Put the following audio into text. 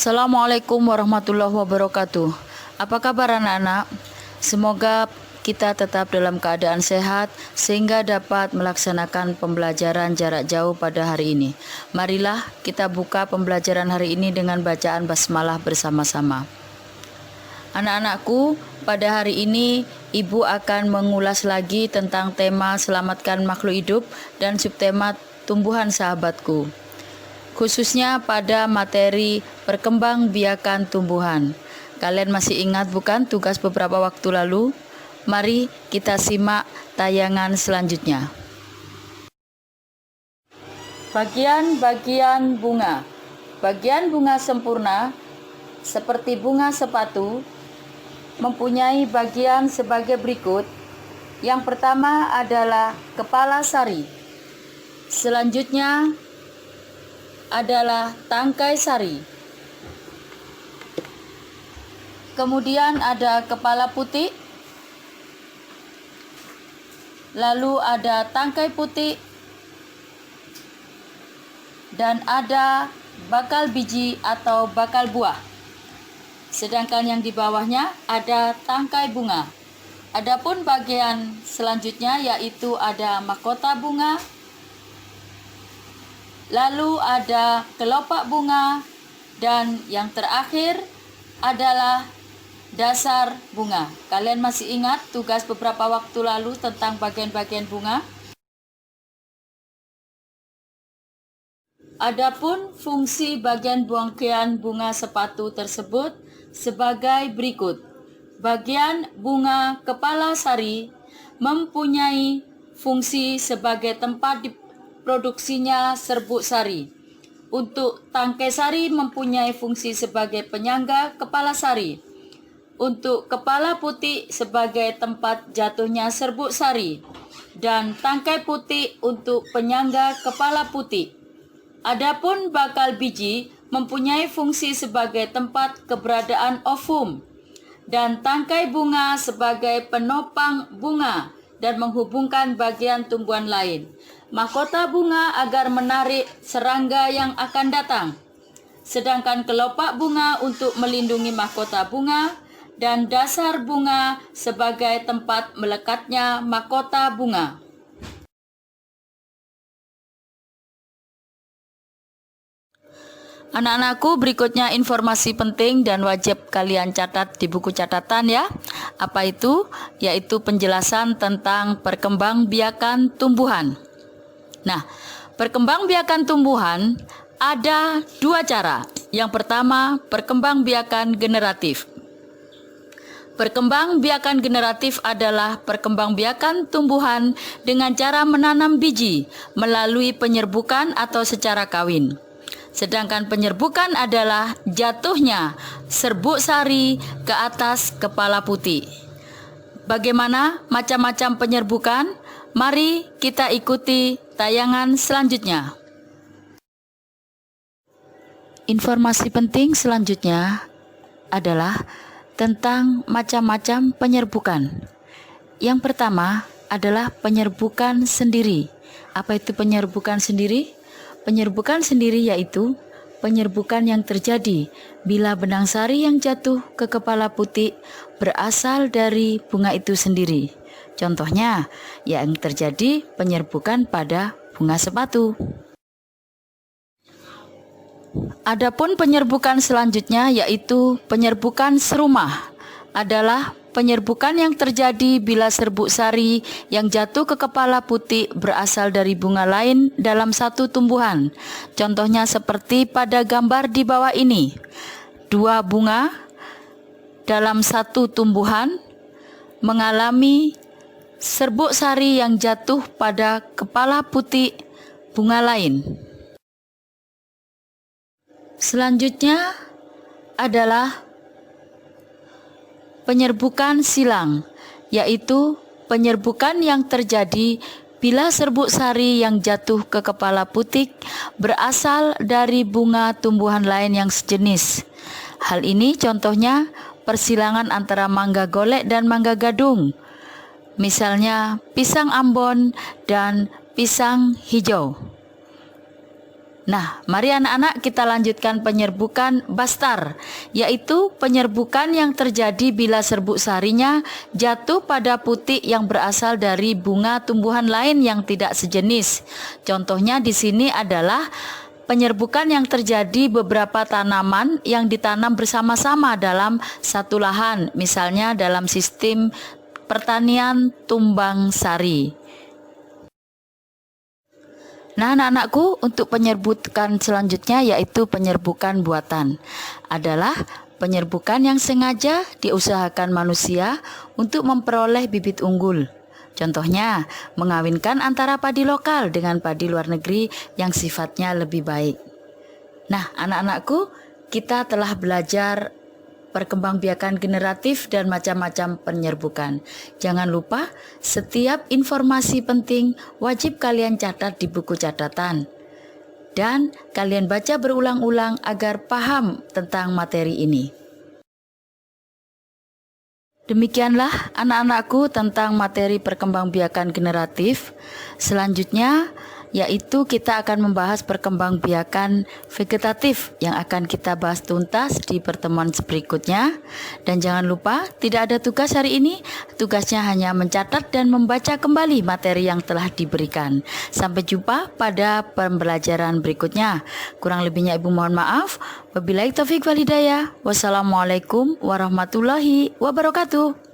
Assalamualaikum warahmatullahi wabarakatuh. Apa kabar anak-anak? Semoga kita tetap dalam keadaan sehat sehingga dapat melaksanakan pembelajaran jarak jauh pada hari ini. Marilah kita buka pembelajaran hari ini dengan bacaan basmalah bersama-sama. Anak-anakku, pada hari ini Ibu akan mengulas lagi tentang tema selamatkan makhluk hidup dan subtema tumbuhan sahabatku, khususnya pada materi perkembangbiakan tumbuhan. Kalian masih ingat bukan tugas beberapa waktu lalu? Mari kita simak tayangan selanjutnya. Bagian-bagian bunga. Bagian bunga sempurna seperti bunga sepatu mempunyai bagian sebagai berikut. Yang pertama adalah kepala sari. Selanjutnya adalah tangkai sari. Kemudian ada kepala putih. Lalu ada tangkai putih. Dan ada bakal biji atau bakal buah. Sedangkan yang di bawahnya ada tangkai bunga. Adapun bagian selanjutnya yaitu ada mahkota bunga. Lalu ada kelopak bunga, dan yang terakhir adalah dasar bunga. Kalian masih ingat tugas beberapa waktu lalu tentang bagian-bagian bunga? Adapun fungsi bagian bangkaian bunga sepatu tersebut sebagai berikut. Bagian bunga kepala sari mempunyai fungsi sebagai tempat produksinya serbuk sari. Untuk tangkai sari mempunyai fungsi sebagai penyangga kepala sari. Untuk kepala putih sebagai tempat jatuhnya serbuk sari. Dan tangkai putih untuk penyangga kepala putih. Adapun bakal biji mempunyai fungsi sebagai tempat keberadaan ovum. Dan tangkai bunga sebagai penopang bunga dan menghubungkan bagian tumbuhan lain. Mahkota bunga agar menarik serangga yang akan datang. Sedangkan kelopak bunga untuk melindungi mahkota bunga dan dasar bunga sebagai tempat melekatnya mahkota bunga. Anak-anakku, berikutnya informasi penting dan wajib kalian catat di buku catatan ya. Apa itu? Yaitu penjelasan tentang perkembangbiakan tumbuhan. Nah, perkembangbiakan tumbuhan ada dua cara. Yang pertama, perkembangbiakan generatif. Perkembangbiakan generatif adalah perkembangbiakan tumbuhan dengan cara menanam biji melalui penyerbukan atau secara kawin. Sedangkan penyerbukan adalah jatuhnya serbuk sari ke atas kepala putih. Bagaimana macam-macam penyerbukan? Mari kita ikuti tayangan selanjutnya. Informasi penting selanjutnya adalah tentang macam-macam penyerbukan. Yang pertama adalah penyerbukan sendiri. Apa itu penyerbukan sendiri? Penyerbukan sendiri yaitu penyerbukan yang terjadi bila benang sari yang jatuh ke kepala putih berasal dari bunga itu sendiri. Contohnya, yang terjadi penyerbukan pada bunga sepatu. Adapun penyerbukan selanjutnya yaitu penyerbukan serumah. Adalah penyerbukan yang terjadi bila serbuk sari yang jatuh ke kepala putih berasal dari bunga lain dalam satu tumbuhan. Contohnya seperti pada gambar di bawah ini. Dua bunga dalam satu tumbuhan mengalami serbuk sari yang jatuh pada kepala putih bunga lain. Selanjutnya adalah penyerbukan silang, yaitu penyerbukan yang terjadi bila serbuk sari yang jatuh ke kepala putih berasal dari bunga tumbuhan lain yang sejenis. Hal ini contohnya persilangan antara mangga golek dan mangga gadung. Misalnya pisang Ambon dan pisang hijau. Nah, mari anak-anak kita lanjutkan penyerbukan bastar, yaitu penyerbukan yang terjadi bila serbuk sarinya jatuh pada putik yang berasal dari bunga tumbuhan lain yang tidak sejenis. Contohnya di sini adalah penyerbukan yang terjadi beberapa tanaman yang ditanam bersama-sama dalam satu lahan, misalnya dalam sistem pertanian tumbang sari. Nah, anak-anakku, untuk penyerbukan selanjutnya yaitu penyerbukan buatan. Adalah penyerbukan yang sengaja diusahakan manusia untuk memperoleh bibit unggul. Contohnya, mengawinkan antara padi lokal dengan padi luar negeri yang sifatnya lebih baik. Nah, anak-anakku, kita telah belajar perkembangbiakan generatif dan macam-macam penyerbukan. Jangan lupa, setiap informasi penting wajib kalian catat di buku catatan. Dan kalian baca berulang-ulang agar paham tentang materi ini. Demikianlah anak-anakku tentang materi perkembangbiakan generatif. Selanjutnya yaitu kita akan membahas perkembangbiakan vegetatif yang akan kita bahas tuntas di pertemuan berikutnya. Dan jangan lupa, tidak ada tugas hari ini. Tugasnya hanya mencatat dan membaca kembali materi yang telah diberikan. Sampai jumpa pada pembelajaran berikutnya. Kurang lebihnya Ibu mohon maaf. Wabillahi taufiq wal hidayah. Wassalamualaikum warahmatullahi wabarakatuh.